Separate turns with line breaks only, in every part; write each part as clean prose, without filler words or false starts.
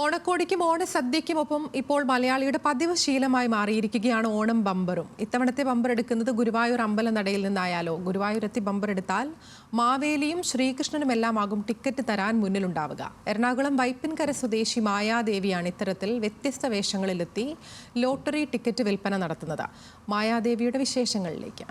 ഓണക്കോടിക്കും ഓണസദ്യയ്ക്കുമൊപ്പം ഇപ്പോൾ മലയാളിയുടെ പതിവ് ശീലമായി മാറിയിരിക്കുകയാണ് ഓണം ബമ്പറും. ഇത്തവണത്തെ ബമ്പർ എടുക്കുന്നത് ഗുരുവായൂർ അമ്പലനടയിൽ നിന്നായാലോ? ഗുരുവായൂരെത്തി ബമ്പർ എടുത്താൽ മാവേലിയും ശ്രീകൃഷ്ണനുമെല്ലാമാകും ടിക്കറ്റ് തരാൻ മുന്നിലുണ്ടാവുക. എറണാകുളം വൈപ്പിൻകര സ്വദേശി മായാദേവിയാണ് ഇത്തരത്തിൽ വ്യത്യസ്ത വേഷങ്ങളിലെത്തി ലോട്ടറി ടിക്കറ്റ് വിൽപ്പന നടത്തുന്നത്. മായാദേവിയുടെ വിശേഷങ്ങളിലേക്ക്.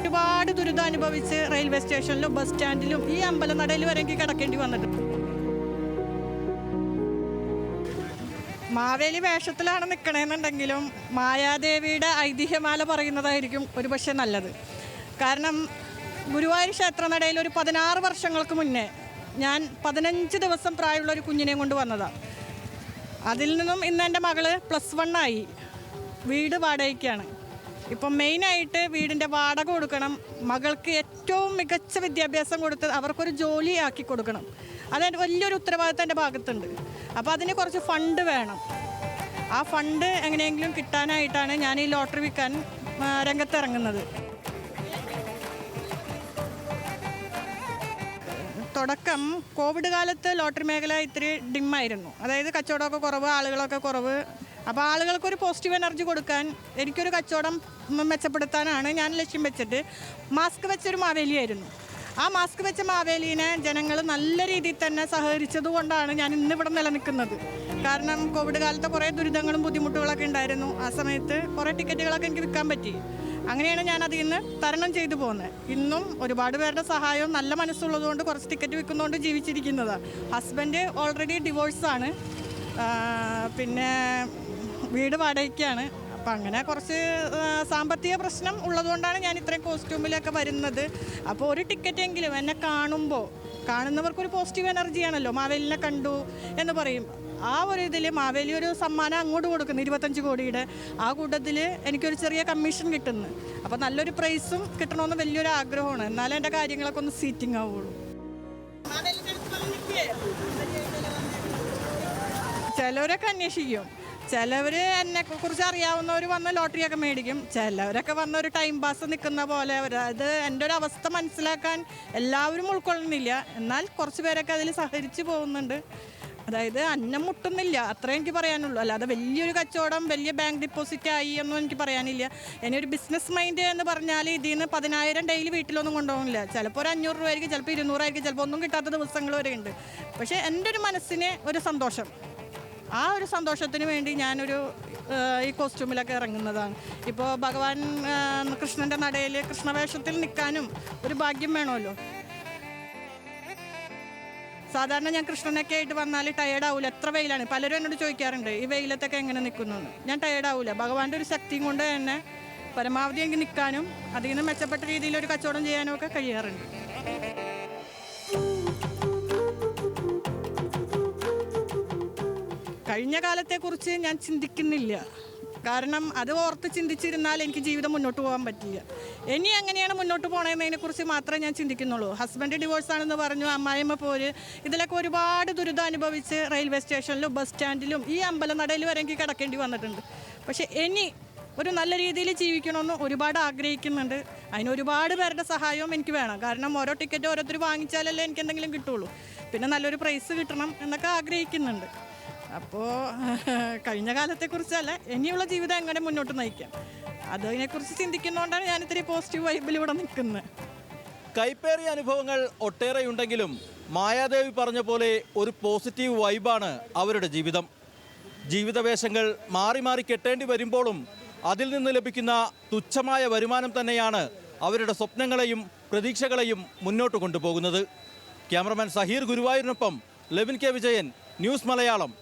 ഒരുപാട് ദുരിതം അനുഭവിച്ച് റെയിൽവേ സ്റ്റേഷനിലും ബസ് സ്റ്റാൻഡിലും ഈ അമ്പലനടയിൽ വരെ എനിക്ക് കിടക്കേണ്ടി വന്നിട്ടുണ്ട്. മാവേലി വേഷത്തിലാണ് നിൽക്കണമെന്നുണ്ടെങ്കിലും മായാദേവിയുടെ ഐതിഹ്യമാല പറയുന്നതായിരിക്കും ഒരുപക്ഷെ നല്ലത്. കാരണം ഗുരുവായൂർ ക്ഷേത്രനടയിൽ ഒരു 16 വർഷങ്ങൾക്ക് മുന്നേ ഞാൻ 15 ദിവസം പ്രായമുള്ള ഒരു കുഞ്ഞിനെയും കൊണ്ട് വന്നതാണ്. അതിൽ നിന്നും ഇന്ന് എൻ്റെ മകള് +1 ആയി. വീട് വാടകയ്ക്കാണ്. ഇപ്പം മെയിനായിട്ട് വീടിൻ്റെ വാടക കൊടുക്കണം, മകൾക്ക് ഏറ്റവും മികച്ച വിദ്യാഭ്യാസം കൊടുത്ത് അവർക്കൊരു ജോലി ആക്കി കൊടുക്കണം. അത് വലിയൊരു ഉത്തരവാദിത്തം എൻ്റെ ഭാഗത്തുണ്ട്. അപ്പോൾ അതിന് കുറച്ച് ഫണ്ട് വേണം. ആ ഫണ്ട് എങ്ങനെയെങ്കിലും കിട്ടാനായിട്ടാണ് ഞാൻ ഈ ലോട്ടറി വിൽക്കാൻ രംഗത്തിറങ്ങുന്നത്. തുടക്കം കോവിഡ് കാലത്ത് ലോട്ടറി മേഖല ഇത്തിരി ഡിമ്മായിരുന്നു. അതായത് കച്ചവടമൊക്കെ കുറവ്, ആളുകളൊക്കെ കുറവ്. അപ്പോൾ ആളുകൾക്കൊരു പോസിറ്റീവ് എനർജി കൊടുക്കാൻ, എനിക്കൊരു കച്ചവടം മെച്ചപ്പെടുത്താനാണ് ഞാൻ ലക്ഷ്യം വെച്ചിട്ട് മാസ്ക് വെച്ചൊരു മാവേലിയായിരുന്നു. ആ മാസ്ക് വെച്ച മാവേലീനെ ജനങ്ങൾ നല്ല രീതിയിൽ തന്നെ സഹകരിച്ചത് കൊണ്ടാണ് ഞാൻ ഇന്നിവിടെ നിലനിൽക്കുന്നത്. കാരണം കോവിഡ് കാലത്ത് കുറേ ദുരിതങ്ങളും ബുദ്ധിമുട്ടുകളൊക്കെ ഉണ്ടായിരുന്നു. ആ സമയത്ത് കുറേ ടിക്കറ്റുകളൊക്കെ എനിക്ക് വിൽക്കാൻ പറ്റി. അങ്ങനെയാണ് ഞാൻ അതിൽ നിന്ന് തരണം ചെയ്തു പോകുന്നത്. ഇന്നും ഒരുപാട് പേരുടെ സഹായവും നല്ല മനസ്സുള്ളതുകൊണ്ട് കുറച്ച് ടിക്കറ്റ് വിൽക്കുന്നതുകൊണ്ട് ജീവിച്ചിരിക്കുന്നതാണ്. ഹസ്ബൻഡ് ഓൾറെഡി ഡിവോഴ്സാണ്, പിന്നെ വീട് വാടകയ്ക്കാണ്. അപ്പം അങ്ങനെ കുറച്ച് സാമ്പത്തിക പ്രശ്നം ഉള്ളതുകൊണ്ടാണ് ഞാൻ ഇത്രയും കോസ്റ്റ്യൂമിലൊക്കെ വരുന്നത്. അപ്പോൾ ഒരു ടിക്കറ്റെങ്കിലും എന്നെ കാണുന്നവർക്കൊരു പോസിറ്റീവ് എനർജിയാണല്ലോ. മാവേലിനെ കണ്ടു എന്ന് പറയും. ആ ഒരു ഇതിൽ മാവേലി ഒരു സമ്മാനം അങ്ങോട്ട് കൊടുക്കുന്നു 25 കോടിയുടെ. ആ കൂട്ടത്തിൽ എനിക്കൊരു ചെറിയ കമ്മീഷൻ കിട്ടുന്നു. അപ്പോൾ നല്ലൊരു പ്രൈസും കിട്ടണമെന്ന് വലിയൊരു ആഗ്രഹമാണ്. എന്നാലും എൻ്റെ കാര്യങ്ങളൊക്കെ ഒന്ന് സീറ്റിംഗ് ആവുള്ളൂ. ചിലവരൊക്കെ അന്വേഷിക്കും, ചിലവർ എന്നെക്കുറിച്ച് അറിയാവുന്നവർ വന്ന് ലോട്ടറിയൊക്കെ മേടിക്കും. ചിലവരൊക്കെ വന്ന് ഒരു ടൈം പാസ് നിൽക്കുന്ന പോലെ. അതായത് എൻ്റെ ഒരു അവസ്ഥ മനസ്സിലാക്കാൻ എല്ലാവരും ഉൾക്കൊള്ളുന്നില്ല. എന്നാൽ കുറച്ച് പേരൊക്കെ അതിൽ സഹകരിച്ച് പോകുന്നുണ്ട്. അതായത് അന്നം മുട്ടുന്നില്ല, അത്രേ എനിക്ക് പറയാനുള്ളൂ. അല്ലാതെ വലിയൊരു കച്ചവടം, വലിയ ബാങ്ക് ഡിപ്പോസിറ്റ് ആയി ഒന്നും എനിക്ക് പറയാനില്ല. ഇനി ഒരു ബിസിനസ് മൈൻഡ് എന്ന് പറഞ്ഞാൽ ഇതിൽ നിന്ന് 10,000 ഡെയിലി വീട്ടിലൊന്നും കൊണ്ടുപോകില്ല. ചിലപ്പോൾ ഒരു 500 രൂപയായിരിക്കും, ചിലപ്പോൾ 200 ആയിരിക്കും, ചിലപ്പോൾ ഒന്നും കിട്ടാത്ത ദിവസങ്ങൾ വരെ ഉണ്ട്. പക്ഷേ എൻ്റെ ഒരു മനസ്സിന് ഒരു സന്തോഷം, ആ ഒരു സന്തോഷത്തിന് വേണ്ടി ഞാനൊരു ഈ കോസ്റ്റ്യൂമിലൊക്കെ ഇറങ്ങുന്നതാണ്. ഇപ്പോൾ ഭഗവാൻ കൃഷ്ണൻ്റെ നടയിൽ കൃഷ്ണവേഷത്തിൽ നിൽക്കാനും ഒരു ഭാഗ്യം വേണമല്ലോ. സാധാരണ ഞാൻ കൃഷ്ണനൊക്കെ ആയിട്ട് വന്നാൽ ടയേർഡാവില്ല. എത്ര വെയിലാണ്. പലരും എന്നോട് ചോദിക്കാറുണ്ട് ഈ വെയിലത്തൊക്കെ എങ്ങനെ നിൽക്കുന്നു. ഞാൻ ടയേർഡാവില്ല. ഭഗവാന്റെ ഒരു ശക്തിയും കൊണ്ട് തന്നെ പരമാവധി എനിക്ക് നിൽക്കാനും അതിൽ നിന്ന് മെച്ചപ്പെട്ട രീതിയിൽ ഒരു കച്ചവടം ചെയ്യാനും ഒക്കെ കഴിയാറുണ്ട്. കഴിഞ്ഞ കാലത്തെക്കുറിച്ച് ഞാൻ ചിന്തിക്കുന്നില്ല. കാരണം അത് ഓർത്ത് ചിന്തിച്ചിരുന്നാൽ എനിക്ക് ജീവിതം മുന്നോട്ട് പോകാൻ പറ്റില്ല. ഇനി എങ്ങനെയാണ് മുന്നോട്ട് പോകണമെന്നതിനെക്കുറിച്ച് മാത്രമേ ഞാൻ ചിന്തിക്കുന്നുള്ളൂ. ഹസ്ബൻഡ് ഡിവോഴ്സാണെന്ന് പറഞ്ഞു, അമ്മായിയമ്മ പോര്, ഇതിലൊക്കെ ഒരുപാട് ദുരിതം അനുഭവിച്ച് റെയിൽവേ സ്റ്റേഷനിലും ബസ് സ്റ്റാൻഡിലും ഈ അമ്പലനടയിൽ വരെ എനിക്ക് കിടക്കേണ്ടി വന്നിട്ടുണ്ട്. പക്ഷേ ഇനി ഒരു നല്ല രീതിയിൽ ജീവിക്കണമെന്ന് ഒരുപാട് ആഗ്രഹിക്കുന്നുണ്ട്. അതിന് ഒരുപാട് പേരുടെ സഹായവും എനിക്ക് വേണം. കാരണം ഓരോ ടിക്കറ്റ് ഓരോരുത്തർ വാങ്ങിച്ചാലല്ലേ എനിക്ക് എന്തെങ്കിലും കിട്ടുള്ളൂ. പിന്നെ നല്ലൊരു പ്രൈസ് കിട്ടണം എന്നൊക്കെ ആഗ്രഹിക്കുന്നുണ്ട്. അപ്പോൾ കഴിഞ്ഞ കാലത്തെക്കുറിച്ചല്ല, ഇനിയുള്ള ജീവിതം എങ്ങനെ മുന്നോട്ട് നയിക്കാം അതിനെക്കുറിച്ച് ചിന്തിക്കുന്നതുകൊണ്ടാണ് ഞാൻ ഇത്തിരി പോസിറ്റീവ് വൈബിൽ ഇവിടെ നിൽക്കുന്നത്.
കൈപ്പേറിയ അനുഭവങ്ങൾ ഒട്ടേറെയുണ്ടെങ്കിലും മായാദേവി പറഞ്ഞ പോലെ ഒരു പോസിറ്റീവ് വൈബാണ് അവരുടെ ജീവിതം. ജീവിതവേഷങ്ങൾ മാറി മാറി കെട്ടേണ്ടി വരുമ്പോഴും അതിൽ നിന്ന് ലഭിക്കുന്ന തുച്ഛമായ വരുമാനം തന്നെയാണ് അവരുടെ സ്വപ്നങ്ങളെയും പ്രതീക്ഷകളെയും മുന്നോട്ട് കൊണ്ടുപോകുന്നത്. ക്യാമറമാൻ സഹീർ ഗുരുവായൂരിനൊപ്പം ലെവിൻ കെ വിജയൻ, ന്യൂസ് മലയാളം.